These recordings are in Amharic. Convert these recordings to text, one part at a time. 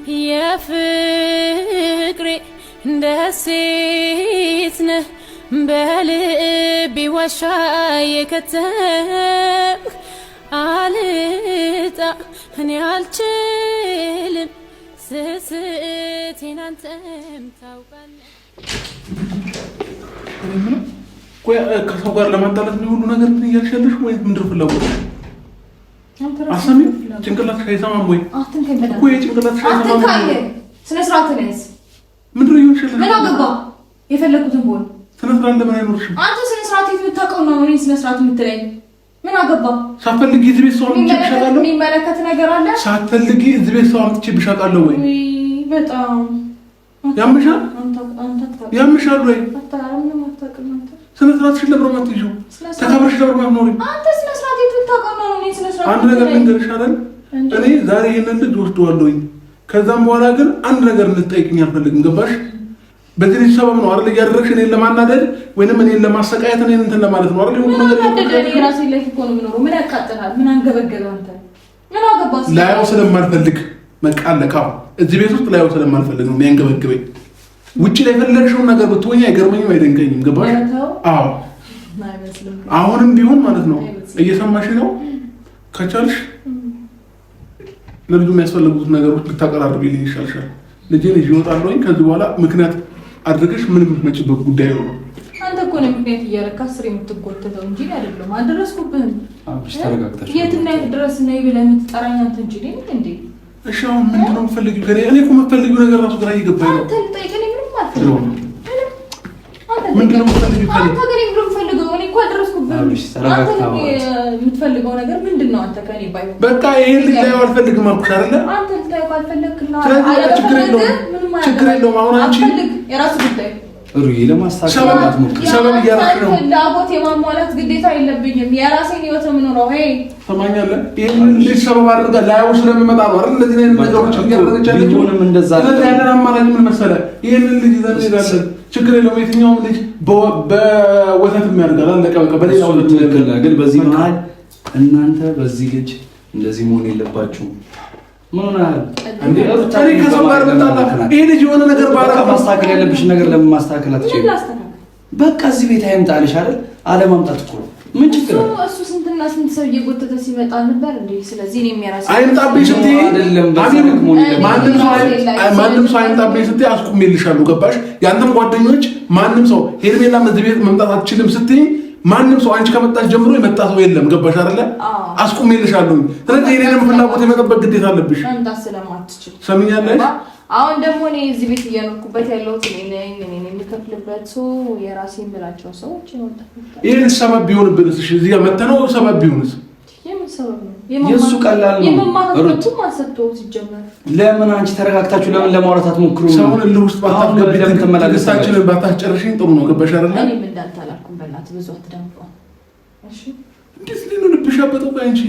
يفكري دسيتنا بقلبي وشاي كتب عليتا هني عالجلم سستين انتم توقن ቆይ ከሰው ጋር ለማጣላት ነው ሁሉ ነገር ምን ያልሻለሽ ወይ ምንድነው ፍላጎት? አሰሚ ጭንቅላትሽ አይሰማም ወይ? ቆይ ጭንቅላትሽ አይሰማም ወይ? ስነ ስርዓት ነስ ምንድነው ይልሻለሽ? ምን አገባ የፈለኩትን ቦል ስነ ስርዓት እንደምን አይኖርሽም? አንተ ስነ ስርዓት የምታውቀው ነው እኔ ስነ ስርዓት የምትለኝ ምን አገባ? ሳትፈልጊ እዚህ ቤት ሰው አምጥቼብሻለሁ? የሚመለከት ነገር አለ? ሳትፈልጊ እዚህ ቤት ሰው አምጥቼብሻለሁ ወይ? በጣም ያምሻል? ያምሻል ወይ? አታራምንም አታውቅም አንተ ስነ ስርዓትሽን ለብሮ ማትይው ተከብረሽ ለብሮ ማትኖሪ አንተ ስነ ስርዓት የምታውቀው ነው እኔ ስነ ስርዓት አንድ ነገር ልንገርሽ አይደል እኔ ዛሬ ይሄንን ልጅ ወስደዋለሁኝ ከዛም በኋላ ግን አንድ ነገር ልትጠይቅኝ አልፈልግም ገባሽ በዚህ ልጅ ሰበብ ነው አይደል ያደረግሽ እኔን ለማናደድ ወይንም እኔን ለማሰቃየት እኔን እንትን ለማለት ነው አይደል ምን ነገር እኔ ራሴ ላይ እኮ ነው የምኖረው ምን ያቃጥላል ምን አንገበገበ አንተ ምን አገባስ ላይው ስለማልፈልግ መቃለቃው እዚህ ቤት ውስጥ ላይው ስለማልፈልግ ነው የሚያንገበግበኝ ውጪ ላይ ፈለግሽውን ነገር ብትወኛ አይገርመኝም አይደንቀኝም ገባሽ አዎ አሁንም ቢሆን ማለት ነው እየሰማሽ ነው ከቻልሽ ለልጁ የሚያስፈልጉት ነገሮች ልታቀራርቢልኝ ይሻልሻል ልጄን ይዤ እወጣለሁኝ ከዚህ በኋላ ምክንያት አድርገሽ ምንም የምትመጪበት ጉዳይ ነው አንተ እኮ ነው ምክንያት እያረካ ስር የምትጎተተው እንጂ አይደለም አደረስኩብህ አብሽ ተረጋግተሽ የትና የት ድረስ ነው ብለህ የምትጠራኝ አንተ እንጂ እንዴ እሺ አሁን ምንድን ነው የምትፈልጊው ከኔ እኔ እኮ የምትፈልጊው ነገር ራሱ ግራ እየገባኝ ነው አንተ ልጠይቀኝ ምንም አልፈልግም ምንድን ነው የምትፈልጊው ከኔ አንተ ግን ምንም ፈልገው እኔ እኮ አደረስኩብህ አንተ የምትፈልገው ነገር ምንድን ነው አንተ ከኔ ባይሆን በቃ ይሄን ልጅ ላይ አልፈልግም አልኩሽ አይደለ አንተ ልታይ ካልፈለክና ችግር የለውም አሁን አንቺ የራስ ጉዳይ ሩይ ለማስተካከል ሰበብ እያደረግሽ ነው ፍላጎት የማሟላት ግዴታ የለብኝም የራሴን ህይወት ነው የምኖረው ሄይ ሰማኛለህ ይሄን ልጅ ሰበብ አድርጋ ላይው ስለሚመጣ ነው አይደል እንደዚህ አይነት ነገሮች እያደረገች ያለችው ምንም እንደዛ ስለዚህ ያለን አማራጭ ምን መሰለህ ይሄን ልጅ ይዘን እንሄዳለን ችግር የለውም የትኛውም ልጅ በወተት የሚያደርጋል አለቀ በቃ በሌላው ትክክል ግን በዚህ መሀል እናንተ በዚህ ልጅ እንደዚህ መሆን የለባችሁም ምን ሆነሃል እንዴ እኔ ከሰው ጋር መጣላ ይሄ ልጅ የሆነ ነገር ባረጋ ማስተካከል ያለብሽ ነገር ለምን ማስተካከል አትችይም በቃ እዚህ ቤት አይምጣልሽ አይደል አለማምጣት እኮ ምን ችግር ነው እሱ ስንትና ስንት ሰው እየጎተተ ሲመጣ ነበር እንዴ ስለዚህ እኔ የሚያራስ አይምጣብኝ ስትይ አይደለም ማንም ሰው አይምጣብኝ ስትይ አስቁሜልሻለሁ ገባሽ ያንተም ጓደኞች ማንም ሰው ሄርሜላ እዚህ ቤት መምጣት አትችልም ስትይ ማንም ሰው አንቺ ከመጣሽ ጀምሮ የመጣ ሰው የለም ገባሽ አይደለ አስቁሜልሻለሁ ስለዚህ እኔንም ፍላጎት የመጠበቅ ግዴታ አለብሽ መምጣት ስለማትችል ሰምኛለሽ አሁን ደግሞ እኔ እዚህ ቤት እየኖርኩበት ያለሁት እኔ የምከፍልበት ሰው የራሴ የምላቸው ሰዎች ይወጣሉ ይሄን ሰበብ ቢሆንብንስ እሺ እዚህ ጋር መተነው ሰበብ ቢሆንስ የምን ሰበብ ነው የሱ ቀላል ነው የማማከርቱ ማሰጥቶ ሲጀመር ለምን አንቺ ተረጋግታችሁ ለምን ለማውራት አትሞክሩ ሰውን ልውስጥ ባታገቢ ተመላለሳችን ባታጨርሽኝ ጥሩ ነው ገባሽ አይደለ እኔ ምን እንዳልታላልኩም በእናትህ ብዙ አትደምቀው እሺ እንዴት ልንልብሽ አበጠው አንቺ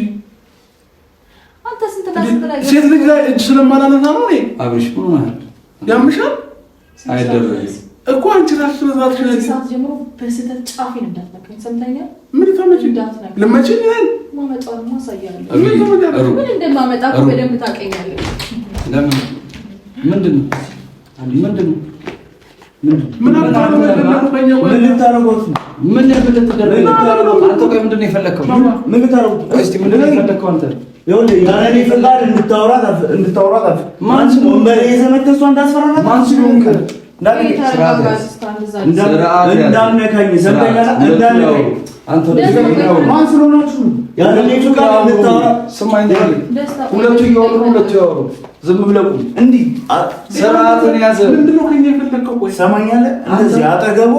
አንተ ስንት ታስበላኝ ሴት ልጅ ላይ እጅ ስለማላነሳ ነው እኔ አብርሽ ምን ሆነሃል ያምሻል አይደረግም እኮ አንቺ ራስሽ ስለዛትሽ ነው ሰዓት ጀምሮ በስተት ጫፊን እንዳትነካኝ ሰምተኛል ምን ታመጪ ለማጪ ይላል ማመጣው ማሳያለሁ ምን እንደማመጣ እኮ በደንብ ታውቀኛለህ ለምን ምንድነው ምን ልታረጉት አንተ ቆይ ምንድነው የፈለከው ምን ልታረጉት እስቲ ምንድነው የፈለከው አንተ ይሁን ያኔ ፍቃድ እንድታወራት ማን ነው ወንበሬ የተመተሱ እንዳስፈራራት ማን ሲሆን እንዳነካኝ ሰምተኛል እንዳነካኝ አንተ ማን ስለሆናችሁ ያኔ ፍቃድ እንድታወራት ስማኝ ሁለቱ ይወሩ ዝም ብለው እንዲህ ስርዓትን ያዘ ምንድነው ከኛ የፈለከው ቆይ ሰማኛለህ እንደዚህ አጠገቧ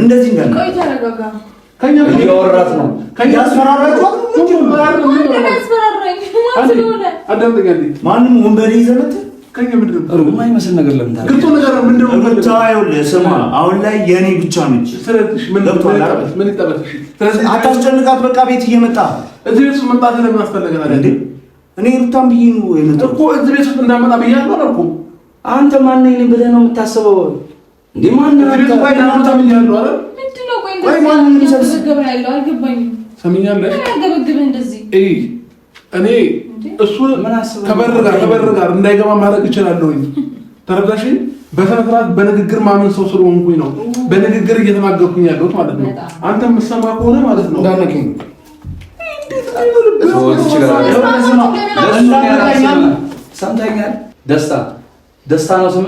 እንደዚህ እንዳለ ቆይ ተረጋጋ ከኛ እያወራት ነው ከኛ አስፈራራችሁ ማንም ወንበሬ ይዘመት ከኛ ምንድነው የማይመስል ነገር ለምን ታረጋለህ ግልጽ ነገር ምንድነው ብቻው ለስማ አሁን ላይ የኔ ብቻ ነች ስለዚህ ምን ይጠበቅሽ ስለዚህ አታስጨንቃት በቃ ቤት እየመጣ እዚህ ቤት ውስጥ መምጣት ለምን አስፈለገና እንዴ እኔ ሩታም ብዬ ነው የመጣው እኮ እዚህ ቤት ውስጥ እንዳመጣ ብያለሁ አልኩ አንተ ማን ነኝ ብለህ ነው የምታስበው እንዴ ማን ነው አንተ እንዳመጣ ብያለሁ አይደል ምንድነው ቆይ እንደዚህ ገበያ ያለው አልገባኝም ሰምኛለሽ ያገበግበ እንደዚህ እኔ እሱ ከበር ጋር እንዳይገባ ማድረግ እችላለሁኝ። ተረዳሽኝ? በስነ ስርዓት በንግግር ማመን ሰው ስለሆንኩኝ ነው በንግግር እየተናገርኩኝ ያለሁት ማለት ነው። አንተ የምትሰማ ከሆነ ማለት ነው እንዳነከኝ ሰምተኛል። ደስታ ነው ስም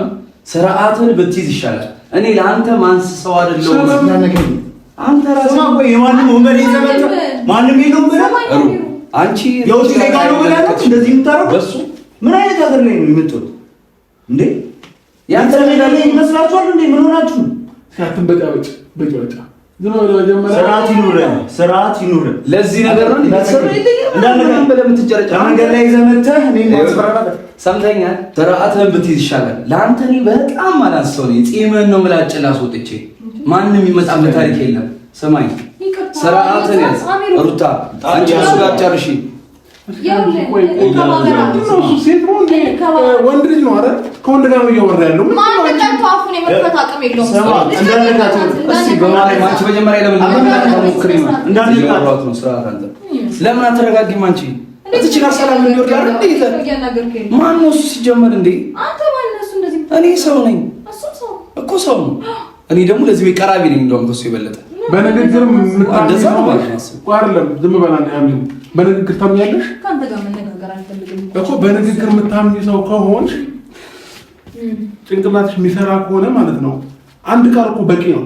ስርዓትን ብትይዝ ይሻላል። እኔ ለአንተ ማንስ ሰው አይደለሁም። አንተ ራስህ ነው የማንም ወንበር ይዘመተ ማንም የለውም ብለህ አንቺ የውጭ ዜጋ ነው ብለህ እንደዚህ የምታረጉት በሱ ምን አይነት ሀገር ላይ ነው የምትወጡት እንዴ? ያንተ ዜጋ ላይ ይመስላችኋል እንዴ? ምን ሆናችሁ? ሲያትን በጫበጭ ዝም ብለህ መጀመሪያ ስርዓት ይኑር። ለዚህ ነገር ነው እንዳንገናኝ በለምትጨረጨ መንገድ ላይ ይዘመተህ እኔ ማስፈራራት ሰምተኛል። ስርዓትህን ብትይዝ ይሻላል። ለአንተ እኔ በጣም አላሰው ነኝ። ጺምህን ነው ምላጭ ላስወጥቼ ማንም ይመጣበት ታሪክ የለም። ሰማይ ስርዓትን ያዝ ሩታ። አንቺ እሱ ጋር ጨርሺ። ወንድ ልጅ ነው አይደል? ከወንድ ጋር ነው እያወራ ያለው። ለምን አትረጋጊም አንቺ? እዚች ጋር ሰላም እንዲወርድ አይደል? ማነው እሱ ሲጀመር እንዴ? እኔ ሰው ነኝ እኮ ሰው ነው። እኔ ደግሞ ለዚህ ቤት ቀራቢ ነኝ። እንደውም ከሱ የበለጠ በንግግር እንደዛ ነው ማለት ነው። አይደለም ዝም በላ ያምን በንግግር ታምኛለሽ? ካንተ ጋር መነጋገር አልፈልግም እኮ በንግግር የምታምኝ ሰው ከሆንሽ ጭንቅላትሽ የሚሰራ ከሆነ ማለት ነው አንድ ቃል እኮ በቂ ነው።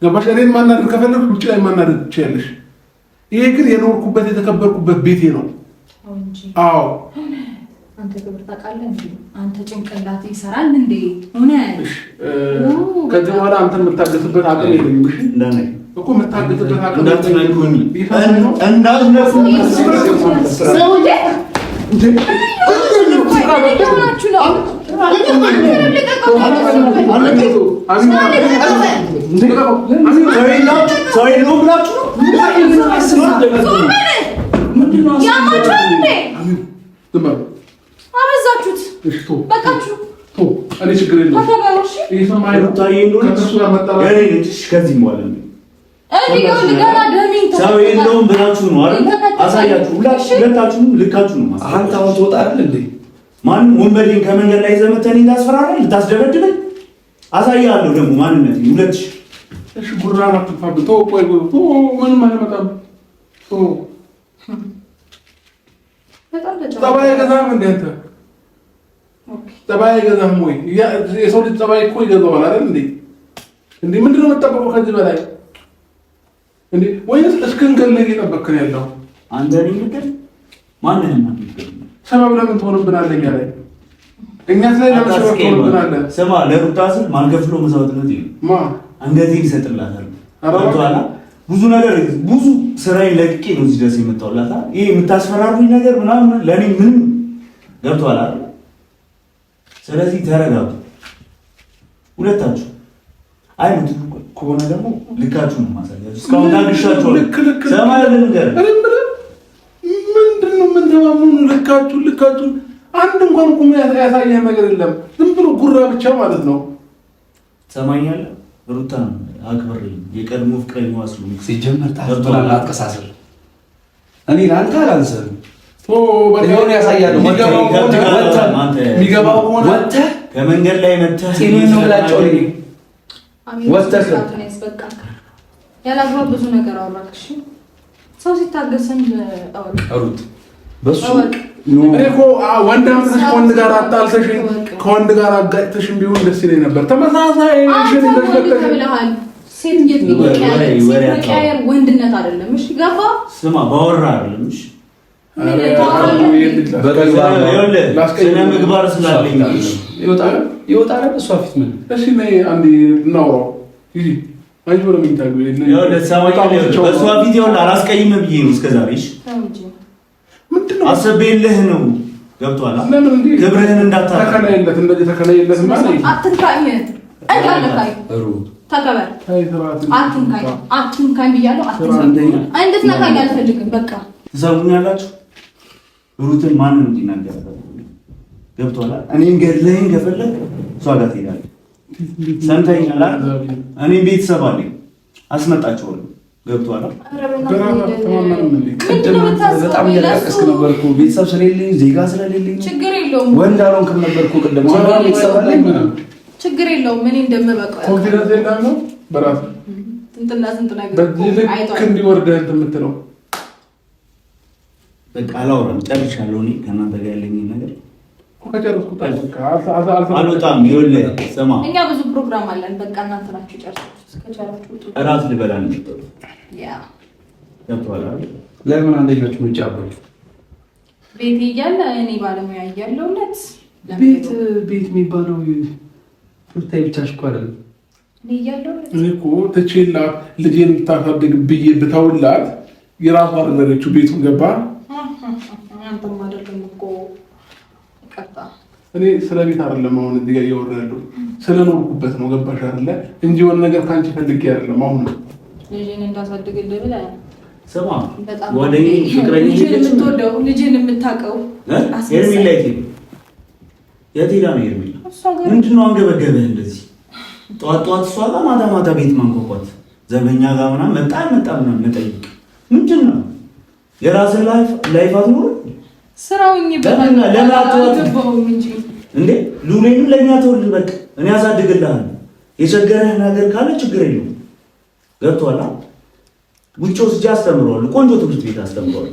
ገባሽ? እኔን ማናደድ ከፈለግሽ ውጭ ላይ ማናደድ ትችያለሽ። ይሄ ግን የኖርኩበት የተከበርኩበት ቤቴ ነው። አዎ አንተ ክብር ታውቃለህ እንዴ? አንተ ጭንቅላት ይሰራል እንዴ? እውነት ከዚህ በኋላ አንተን የምታገስበት አቅም የለኝም። እሺ እንዳነኝ እኮ የምታገስበት አቅም እንዳትነኩኝ አበዛችሁት። በቃችሁ። እኔ ችግር የለውም። ከዚህ በኋላ ሰው የለውም ብላችሁ ነው አይደል? አሳያችሁ። ሁለታችሁም ልካችሁ ነው። አንተ አሁን ትወጣ አይደል እንዴ? ማንም ወንበዴን ከመንገድ ላይ ዘመተን ታስፈራራለህ? ልታስደበድበኝ? አሳያለሁ ደግሞ ማንነት ሁለት እሺ ጉራ አትፋብቶ ቆይ ምንም አይመጣም። ጸባይ ገዛም እንደ አንተ ጸባይ ገዛም ወይ የሰው ልጅ ጸባይ እኮ ይገዛዋል አይደል እንዴ? እንዴ ምንድነው የምትጠብቀው ከዚህ በላይ እንዴ? ወይስ እስክንገል እየጠበቅን ያለው አንተ ነኝ ልክ ማንንም አትልም። ሰበብ ለምን ትሆንብናለህ? እኛ ላይ እኛ ላይ ለምን ሰበብ ትሆንብናለህ? ስማ ለሩታ ስል ማልከፍሎ መስዋዕትነት ይሄ አንገቴን ይሰጥላታል። አራቷላ ብዙ ነገር ብዙ ስራዬን ለቅቄ ነው እዚህ ድረስ የመጣሁላት። ይሄ የምታስፈራሩኝ ነገር ምናምን ለኔ ምንም ገብቷል አይደል? ስለዚህ ተረጋጉ ሁለታችሁ። አይሉት ከሆነ ደግሞ ልካችሁ ነው ማሳያችሁ። እስካሁን ታግሻችሁ ሰማይ ነገር ምንድነው? ምን ተማምኑ? ልካችሁ አንድ እንኳን ቁም ያሳየህ ነገር የለም። ዝም ብሎ ጉራ ብቻ ማለት ነው። ሰማኛለህ? ሩታን አክብር። የቀድሞ ፍቅረኛዋ ስለሆነ ሲጀመር ታጥቶላል። አትቀሳሰር። እኔ ላንተ አላንሰም። በቃ ያሳያለሁ። የሚገባው ከሆነ ወጥተህ ከመንገድ ላይ መተህ ጤነኛ ነው ብላችሁ እኔ ወጥተህ ያላግባብ ብዙ ነገር አወራክሽ። ሰው ሲታገሰን ሩት በሱ እኮ ወንድ አምጥተሽ ከወንድ ጋር አጣልተሽ ከወንድ ጋር አጋጭተሽም ቢሆን ደስ ይለኝ ነበር። ተመሳሳይ ሴት የሚቀያየር ወንድነት አይደለም። እሺ ገባ? ስማ ባወራ አይደለም። እሺ ስነ ምግባር ስላለኝ ይወጣል። እሷ ፊት ምን እሺ ነይ አንዴ እናውራው። ይሄ አንቺ ወደ ምን ታገቢ በእሷ ፊት ይኸውልህ አላስቀይምም ብዬ ነው እስከዛሬ። እሺ ምንድነው አሰበልህ ነው ገብቷል። ክብርህን እንዳታረክ ተከላይለት እንደዚህ ተከላይለት ማለት አትንካኝ እንዳለካይ ተከበር አትንካኝ ብያለሁ። አትንካኝ እንድትነካኝ አልፈልግም። በቃ ትሰሙኛላችሁ። ሩትን ማንም እንዲናገር ገብቷል። እኔን ገድለህን ከፈለግ እሷ ጋር ትሄዳለህ። ሰምተኛል አይደል? እኔ ቤተሰብ አለኝ አስመጣቸዋለሁ። ገብቷል። በጣም እያለቀስክ ነበር እኮ ቤተሰብ ስለሌለኝ ዜጋ ስለሌለኝ ችግር የለውም ወንድ አልሆንክም ነበር እኮ ቅድም ቤተሰብ አለኝ ችግር የለውም ምን እንደምበቃ ኮንፊደንስ የለም በራስ እንትና ስንት ነገር በዚህ ልክ እንዲወርደህ እንትን የምትለው በቃ አላወራም ጨርሻለሁ እኔ ከእናንተ ጋር ያለኝ ነገር አልወጣም ይኸውልህ ስማ እኛ ብዙ ፕሮግራም አለን በቃ እናንተ ናችሁ ጨርሳችሁ ከቻላችሁ እራት ልበላ ነው ያ ገብቶሃል አይደል ለምን አንደኛችሁ ውጭ አብረው ቤት እያለ እኔ ባለሙያ እያለሁለት ቤት የሚባለው ፍርታይ ብቻሽ እኮ አይደለም እኔ እያለሁለት እኔ እኮ ተቼላት ልጄን ታሳድግ ብዬ ብታውላት የራሷ አደረገችው ቤቱን ገባ አንተም አይደለም እኮ ቀጣ እኔ ስለ ቤት አይደለም አሁን እዚህ ጋር እያወራሁ ያለው ስለኖርኩበት ነው ገባሽ አይደለ እንጂ የሆነ ነገር ካንቺ ፈልጌ አይደለም አሁን ልጄን እንዳሳድግልህ ብለህ ስማ ወደኔ ፍቅረኛ የምትወደው ልጄን የምታውቀው ኤርሚላ የት ሄዳ ነው ኤርሚላ ምንድን ነው አንገበገበህ እንደዚህ ጠዋት እሷ ጋር ማታ ቤት ማንኳኳት ዘበኛ ጋር ምናምን መጣ ምናምን መጠይቅ ምንድን ነው የራስህ ላይፍ አትኖርም ስራውኝ በጣም ለማጥፋት እንዴ ሉሌን ለኛ ተወልድ በቃ እኔ አሳድግልሃለሁ የቸገረህ ነገር ካለ ችግር የለውም ገብቶሃል ውጭ ወስጄ አስተምረዋለሁ ቆንጆ ትምህርት ቤት አስተምረዋለሁ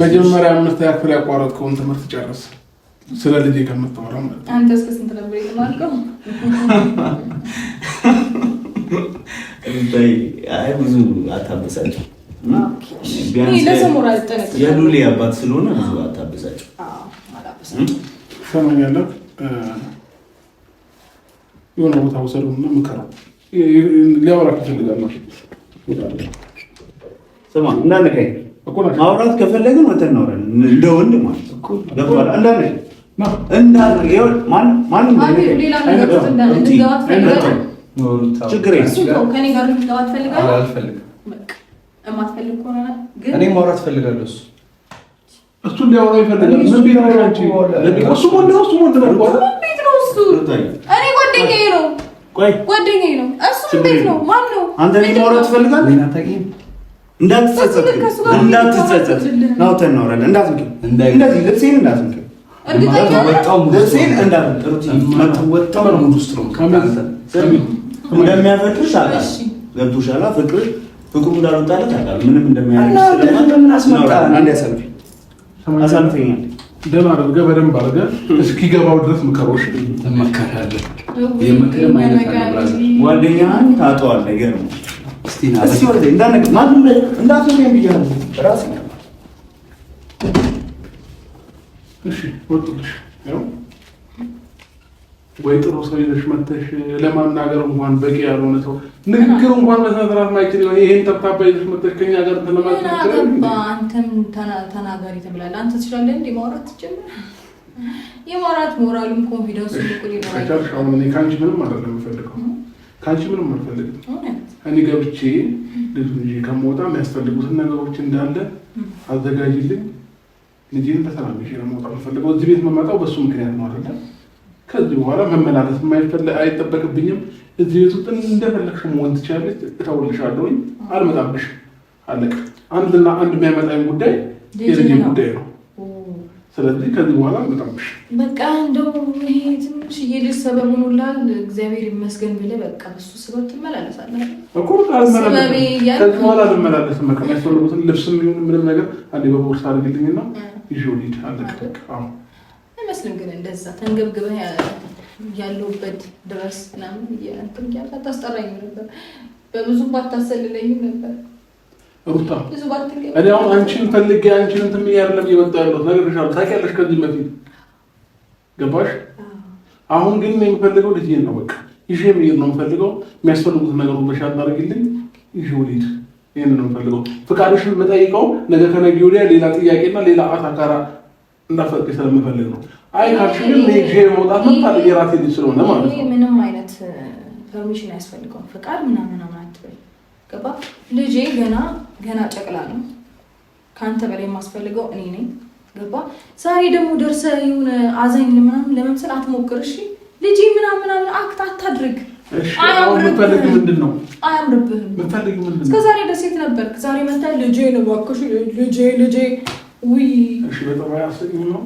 መጀመሪያ 5 ክፍል ያቋረጥከውን ትምህርት ጨርስ ስለ ልጄ ከምታወራ ማለት ነው አንተ እስከ ስንት ነበር የተማርከው አይ ብዙ አታበሳጭ ቢያንስ የሉሌ አባት ስለሆነ ብዙ አታበሳጭ ሰማኛለሁ የሆነ ቦታ ወሰዱና ምከረው ሊያወራክ ይፈልጋል ስማ እንዳነካኝ ማውራት ከፈለግን ወተን እናወራለን እንደ ወንድ ማለት እኮ ገብቶሃል እንዳነካኝ ማንም ሌላ ነገር እንዳትገባት ፈልጋለሁ ችግር የለም ከኔ ጋር ልትገባት ፈልጋለሁ አልፈልግም የማትፈልግ ከሆነ ግን እኔ ማውራት ፈልጋለሁ እሱ እንዲያወራ ይፈልጋል ምን ቤት ነው አንቺ እሱ ወንድ ነው ቤት ነው እሱ እኔ ጓደኛዬ ነው ጓደኛዬ ነው እሱ ቤት ነው ማን ነው አንተ እኔ ማውራት ትፈልጋለህ እንዳትጸጸት ነው ተናወራለን እንደዚህ ልብሴን እንዳትንክ ልብሴን እንዳትወጣው ሙድ ውስጥ ነው እንደሚያፈቅርሽ አውቃለሁ ገብቶሻል ፍቅሩ እንዳልወጣለት አውቃለሁ ምንም እንደሚያደርግ አሳልፈኛል ደህና አድርገህ በደንብ አድርገህ እስኪገባው ድረስ ምከሮሽ ትመከራለህ ጓደኛህን ታጠዋለህ ይገርምህ እስቲ ወደ እንዳትነግረኝ ብያለሁ ራሴ እሺ ወጥሽ ያው ወይ ጥሩ ሰው ይዘሽ መተሽ ለማናገር እንኳን በቂ ያልሆነ ሰው ንግግር እንኳን መስራት ማይችል ይሄን ተብታባ ይዘሽ መተሽ ከኛ ጋር ተለማመጥ አንተም ተናጋሪ ተብላለህ አንተ ትችላለህ እንዴ ማውራት ትችላለህ የማውራት ሞራሉም ኮንፊደንሱም እኮ ይኖራል አሁን እኔ ካንቺ ምንም አይደለም የምፈልገው ካንቺ ምንም አልፈልግም እኔ ገብቼ ልጅ ከመውጣ የሚያስፈልጉትን ነገሮች እንዳለ አዘጋጅልኝ ልጅን ተሰናብሽ ለመውጣት የምፈልገው እዚህ ቤት መመጣው በሱ ምክንያት ነው አይደል ከዚህ በኋላ መመላለስ አይጠበቅብኝም እዚህ ቤት ውስጥ እንደፈለግሽ መሆን ትችላለሽ እተውልሻለሁ አልመጣብሽ አለቀ አንድና አንድ የሚያመጣኝ ጉዳይ የልጅ ጉዳይ ነው ስለዚህ ከዚህ በኋላ መጣብሽ በቃ እንደው ይሄ ትንሽ የልጅ ሰበብ ሆኖላል እግዚአብሔር ይመስገን ብለህ በቃ በሱ ሰበብ ትመላለሳለህ እኮ ከዚህ በኋላ ልመላለስ የሚያስፈልጉትን ልብስም ይሁን ምንም ነገር አንዴ በቦርሳ አድርግልኝና ይዤው ልሂድ አለቀ አይመስልም ግን እንደዛ ተንገብግበህ ያለሁበት ድረስ ምናምን እንትን እያልክ አታስጠራኝም ነበር በብዙ ባታሰልለኝም ነበር ሩታ እኔ አሁን አንቺን ፈልጌ አንቺን እንትን ያርለም እየመጣሁ ያለሁት ነግሬሻለሁ ታውቂያለሽ ከዚህ በፊት ገባሽ አሁን ግን የምፈልገው ልጅዬን ነው በቃ ይዤ መሄድ ነው የምፈልገው የሚያስፈልጉት ነገሮች በሻት አድርግልኝ ይዤው ልሂድ ይሄን ነው የምፈልገው ፍቃድሽን የምጠይቀው ነገ ከነገ ወዲያ ሌላ ጥያቄና ሌላ አታካራ እንዳፈቅሽ ስለምፈልግ ነው አይ ካልሽ ግን ልጄ መውጣት መጣል የራሴ ልጅ ስለሆነ ማለት ነው ምንም አይነት ፐርሚሽን አያስፈልገውም ፍቃድ ምናምን አትበል ገባ ልጄ ገና ጨቅላ ነው ካንተ በላይ የማስፈልገው እኔ ነኝ ገባ ዛሬ ደግሞ ደርሰህ የሆነ አዛኝ ምናምን ለመምሰል አትሞክር እሺ ልጄ ምናምን አክት አታድርግ እሺ አሁን ምፈልግ ምንድነው? አያምርብህም። ምፈልግ ምንድነው? እስከ ዛሬ ደሴት ነበርክ። ዛሬ መጣ ልጄ ነው ባክሽ ልጄ ውይ እሺ በጠባይ አሰኝም ነው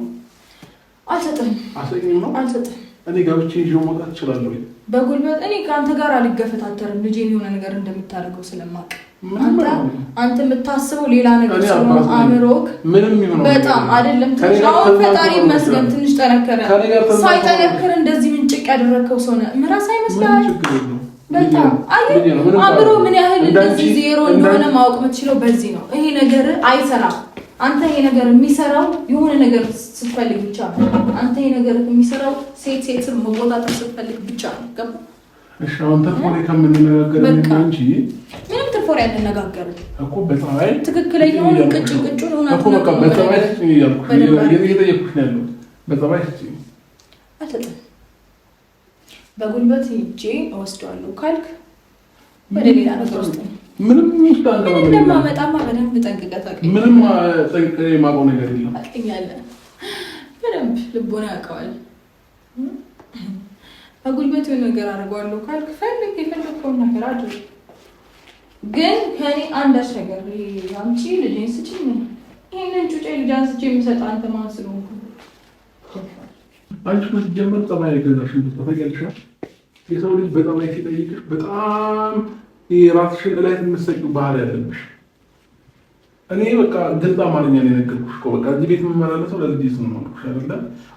አልሰጥህም። አሰኝም ነው አልሰጥህም። እኔ ገብቼ ይዤ መውጣት እችላለሁ። በጉልበት እኔ ከአንተ ጋር አልገፈታተርም። ልጄን የሆነ ነገር እንደምታደርገው ስለማቅ አንተ የምታስበው ሌላ ነገር ስለሆነ አምሮክ ምንም ይሆን በጣም አይደለም። ትንሽ አሁን ፈጣሪ ይመስገን ትንሽ ጠነከረ። ሳይጠነክር እንደዚህ ምንጭቅ ያደረከው ሰው ነው ምራስ አይመስልም? በጣም አምሮ ምን ያህል እንደዚህ ዜሮ እንደሆነ ማወቅ የምትችለው በዚህ ነው። ይሄ ነገር አይሰራም። አንተ ይሄ ነገር የሚሰራው የሆነ ነገር ስትፈልግ ብቻ ነው። አንተ ይሄ ነገር የሚሰራው ሴት መቆጣጠር ስትፈልግ ብቻ ነው። ገባ? እሺ አሁን ተፎሬ ከምንነጋገር እንጂ ምንም ተፎሬ አንነጋገርም እኮ በጣም ትክክለኛውን ቅጭን ሆነ እኮ በቃ በጣም ያልኩ እየጠየኩሽ ነው ያለው። በጣም አትጠም በጉልበት ሂጄ እወስደዋለሁ ካልክ ወደ ሌላ ነገር ውስጥ ምንም እንደማመጣማ በደንብ ጠንቅቀህ ታውቃለህ። ምንም ጠንቅቄ የማውቀው ነገር የለም። ታውቀኛለህ በደንብ ልቦና ያውቀዋል። በጉልበት የሆነ ነገር አድርገዋለሁ ካልክ ፈልግ የፈለግከውን ነገር አድርግ። ግን ከኔ አንዳች ነገር አምጪ ልጄን ስጪኝ ይሄንን ጩጬ ልጅ አንስቼ የምሰጥ አንተ ማን ስለሆንኩ? አንቺ ስትጀምር ጠባይ አይገዛሽም። ታውቂያለሽ የሰው ልጅ በጠባይ ሲጠይቅሽ በጣም የራስሽን ላይ የምትሰጪው ባህሪ ያለብሽ። እኔ በቃ ግልጽ አማርኛ ነው የነገርኩሽ እኮ በቃ እዚህ ቤት የምመላለሰው ለልጅ ስም ነው አይደለ?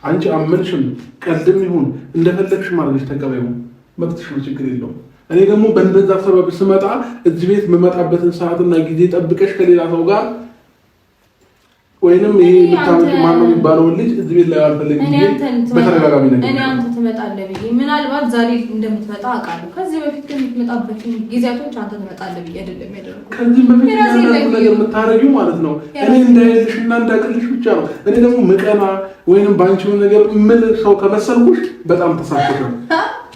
አንቺ አመንሽም ቀልድም ይሁን እንደፈለግሽ ማድረግሽ ተቀበይው፣ መብትሽ ነው፣ ችግር የለውም። እኔ ደግሞ በእንደዛ ሰበብ ስመጣ እዚህ ቤት የምመጣበትን ሰዓትና ጊዜ ጠብቀሽ ከሌላ ሰው ጋር ወይንም ይሄ የምታመጪ ማን ነው የሚባለውን ልጅ እዚህ ቤት ላይ አልፈልግም። በተደጋጋሚ ነገር እኔ አንተ ትመጣለህ ብዬ ምናልባት ዛሬ እንደምትመጣ አውቃለሁ። ከዚህ በፊት ግን የምትመጣበት ጊዜያቶች አንተ ትመጣለህ ብዬ አይደለም ያደረኩት። ከዚህ በፊት ያደረኩት ነገር የምታረጊው ማለት ነው እኔ እንዳይልሽና እንዳቅልሽ ብቻ ነው። እኔ ደግሞ ምቀና ወይንም ባንቺው ነገር ምን ሰው ከመሰልኩሽ በጣም ተሳስተሽ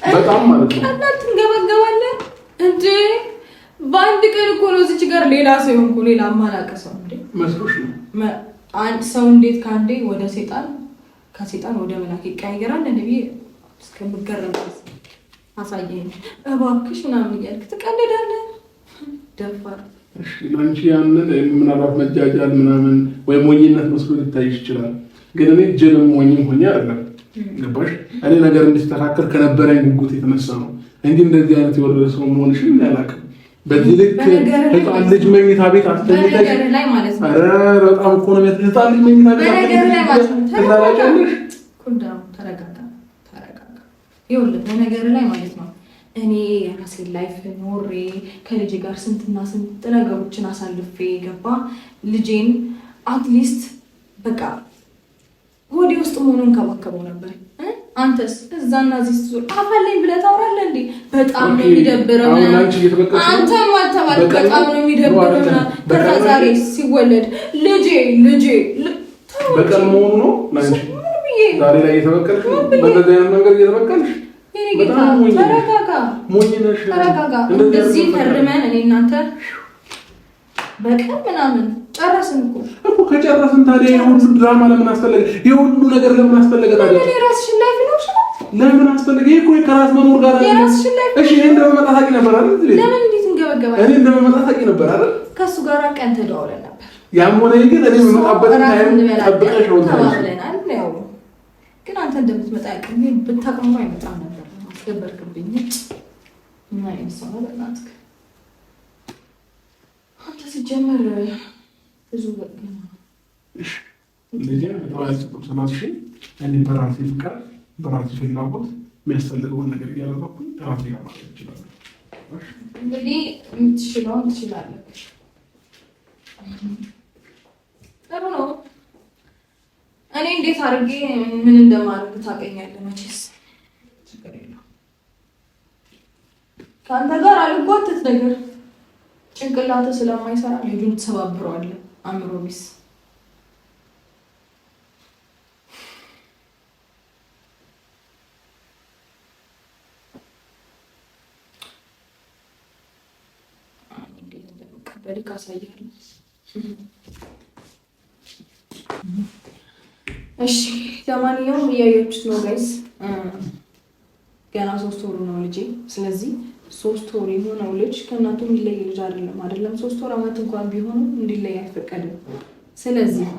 በጣም ማለት ነው። እና ትንገበገባለህ እንዴ? በአንድ ቀን እኮ ነው እዚች ጋር ሌላ ሰው ሆንኩ። ሌላ ማላቀ ሰው እንዴ መስሎሽ ነው? አንድ ሰው እንዴት ካንዴ ወደ ሰይጣን ከሰይጣን ወደ መላክ ይቀየራል? እንዴ እስከምገረም አሳየኝ እባክሽ ምናምን እያልክ ትቀልዳለህ። ደፋር። እሺ ላንቺ ያንን ምናልባት መጃጃል ምናምን ወይ ሞኝነት መስሎ ሊታይሽ ይችላል። ግን እኔ ጀንም ሞኝም ሆኜ አይደለም። ገባሽ? እኔ ነገር እንዲስተካከል ከነበረኝ ጉጉት የተነሳ ነው እንጂ እንደዚህ አይነት የወረደ ሰው መሆንሽን ያላቅም። በዚህ ልክ ህፃን ልጅ መኝታ ቤት አስተኝተሽ ላይ ማለት ነው። ኧረ በጣም እኮ ነው ህፃን ልጅ መኝታ ቤት አስተኝተሽ ኩንዳው ተረጋጋ። ይኸውልህ በነገር ላይ ማለት ነው እኔ የራሴን ላይፍ ኖሬ ከልጄ ጋር ስንትና ስንት ነገሮችን አሳልፌ ገባ ልጄን አትሊስት በቃ ወዲ ውስጥ መሆኑን ከመከበው ነበር። አንተስ እዛና እዚህ ዙር አፋለኝ ብለህ ታወራለህ እንዴ? በጣም ነው የሚደብረው። አንተ ማልተባለ በጣም ነው የሚደብረው። ከዛ ዛሬ ሲወለድ ልጄ በቀል መሆኑ ነው ላንቺ ዛሬ ላይ እየተበቀልሽ ነው። በዛ አይነት መንገድ እየተበቀልሽ በጣም ተረጋጋ። ሞኝነሽ ተረጋጋ። እንደዚህ ፈርመን እኔ እናንተ በቀን ምናምን ጨረስን እኮ ከጨረስን ታዲያ የሁሉ ድራማ ለምን አስፈለገ? የሁሉ ነገር ለምን አስፈለገ ታዲያ? የራስሽን ላይፍ ነው ለምን አስፈለገ? ይሄ እኮ ከራስ መኖር ጋር የራስሽን ላይፍ። እሺ እኔ እንደመጣ ታውቂ ነበር አይደል? ለምን እንዴት እንገበገባለን? እኔ እንደመጣ ታውቂ ነበር አይደል? ከሱ ጋር ቀን ተደዋውለን ነበር። ያም ሆነ ግን እኔ የምመጣበት ታይም ጠብቀሽ ነው ተባብለናል። ያው ግን አንተ እንደምትመጣ ያውቅኝ ብታውቅም አይመጣም ነበር። አስገበርክብኝ። ምን አይነት ሰው ነው በእናትህ? አንተ ሲጀመር ብዙ ወጥና እሺ ልጄ ተዋይቶ ተናሽ እኔ በራሴ ፍቅር በራሴ ፍላጎት የሚያስፈልገውን ነገር እያደረኩኝ ራሴ ጋር ማለት ይችላል። እንግዲህ የምትችለውን ትችላለህ። ጥሩ ነው። እኔ እንዴት አድርጌ ምን እንደማድረግ ታውቀኛለህ መቼስ ችግር የለውም። ከአንተ ጋር አልጓተት ነገር ጭንቅላትህ ስለማይሰራ ልጁን ትሰባብረዋለህ። አእምሮ ቢስ እንደምቀበል ካሳያለሁ። እሺ ለማንኛውም እያያችሁት ነው ጋይስ። ገና 3 ወሩ ነው ልጄ። ስለዚህ 3 ወር የሆነው ልጅ ከእናቱ የሚለይ ልጅ አይደለም 3 ወር አመት እንኳን ቢሆኑ እንዲለይ አይፈቀድም። ስለዚህ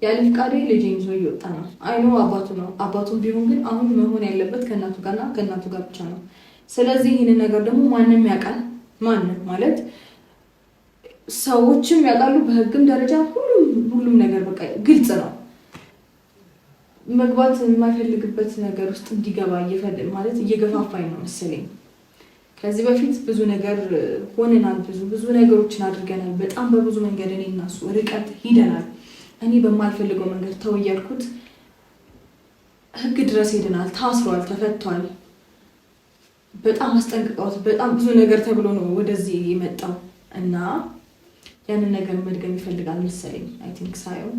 ያለ ፍቃዴ ልጄን ይዞ እየወጣ ነው። አይኖ አባቱ ነው። አባቱም ቢሆን ግን አሁን መሆን ያለበት ከእናቱ ጋርና ከእናቱ ጋር ብቻ ነው። ስለዚህ ይህንን ነገር ደግሞ ማንም ያውቃል። ማንም ማለት ሰዎችም ያውቃሉ፣ በህግም ደረጃ ሁሉም ነገር በቃ ግልጽ ነው። መግባት የማይፈልግበት ነገር ውስጥ እንዲገባ ማለት እየገፋፋኝ ነው መሰለኝ። ከዚህ በፊት ብዙ ነገር ሆነናል፣ ብዙ ነገሮችን አድርገናል። በጣም በብዙ መንገድ እኔ እና እሱ ርቀት ሂደናል። እኔ በማልፈልገው መንገድ ተው እያልኩት ህግ ድረስ ሄደናል። ታስሯል፣ ተፈቷል። በጣም አስጠንቅቀውት በጣም ብዙ ነገር ተብሎ ነው ወደዚህ የመጣው እና ያንን ነገር መድገም ይፈልጋል መሰለኝ። አይ ቲንክ ሳይሆን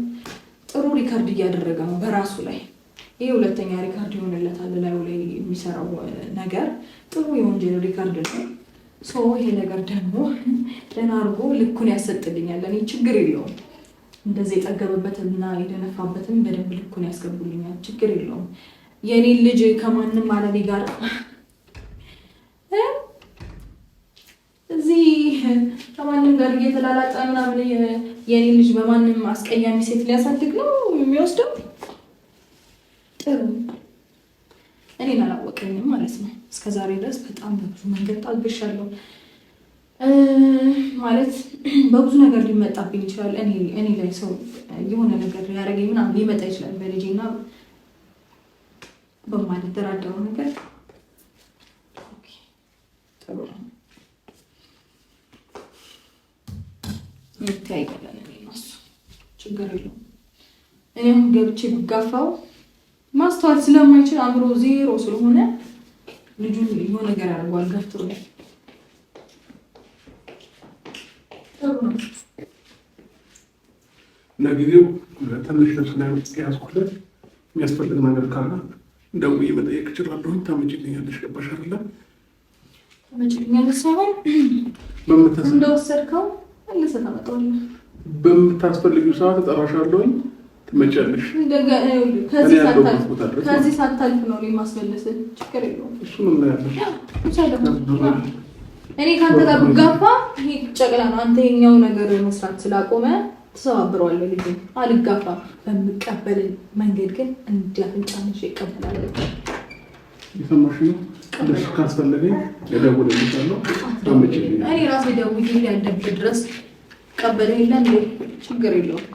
ጥሩ ሪካርድ እያደረገ ነው በራሱ ላይ። ይሄ ሁለተኛ ሪካርድ ይሆንለታል። ላይ የሚሰራው ነገር ጥሩ የወንጀል ሪካርድ ነው። ይሄ ነገር ደግሞ ደህና አድርጎ ልኩን ያሰጥልኛል። እኔ ችግር የለውም። እንደዚህ የጠገበበትና የደነፋበትን በደንብ ልኩን ያስገቡልኛል። ችግር የለውም። የኔ ልጅ ከማንም አለኔ ጋር እዚህ ከማንም ጋር እየተላላጠ ምናምን የኔ ልጅ በማንም አስቀያሚ ሴት ሊያሳድግ ነው የሚወስደው። ጥሩ እኔን አላወቀኝም ማለት ነው። እስከዛሬ ድረስ በጣም በብዙ መንገድ ታግሻለሁ። ማለት በብዙ ነገር ሊመጣብኝ ይችላል። እኔ ላይ ሰው የሆነ ነገር ያደረገኝ ምናምን ሊመጣ ይችላል በልጄና በማልደራደረው ነገር። ጥሩ ነው። ይታያለን እሱ ችግር የለውም። እኔ አሁን ገብቼ ብጋፋው ማስተዋል ስለማይችል አእምሮ ዜሮ ስለሆነ ልጁን የሆነ ነገር ያደርገዋል ገፍትሮ ላይ። ለጊዜው ትንሽ ልብስ ላይ ያዝኩለት የሚያስፈልግ ነገር ካለ ደውዬ መጠየቅ እችላለሁኝ። ታመጭልኛለሽ? ገባሽ አይደለ? ታመጭልኛለሽ ሳይሆን እንደወሰድከው መልሰህ ታመጣዋለህ። በምታስፈልጊው ሰዓት እጠራሻለሁኝ፣ ትመጫለሽ። ከዚህ ሳታልፍ ነው የማስመለስህ። ችግር የለውም። እሱን እናያለን። እኔ ከአንተ ጋር ብጋፋ ይሄ ጨቅላ ነው። አንተ የኛው ነገር መስራት ስላቆመ ተሰባብረዋለሁ። ልጅ አልጋፋ በምቀበል መንገድ ግን እንዲያፍንጫንሽ ይቀበላል። የሰማሽ ነው። እንደሱ ካስፈለገኝ እደውልልሻለሁ። እኔ ራሴ ደውዬ ያለበት ድረስ ቀበለ የለን ችግር የለውም።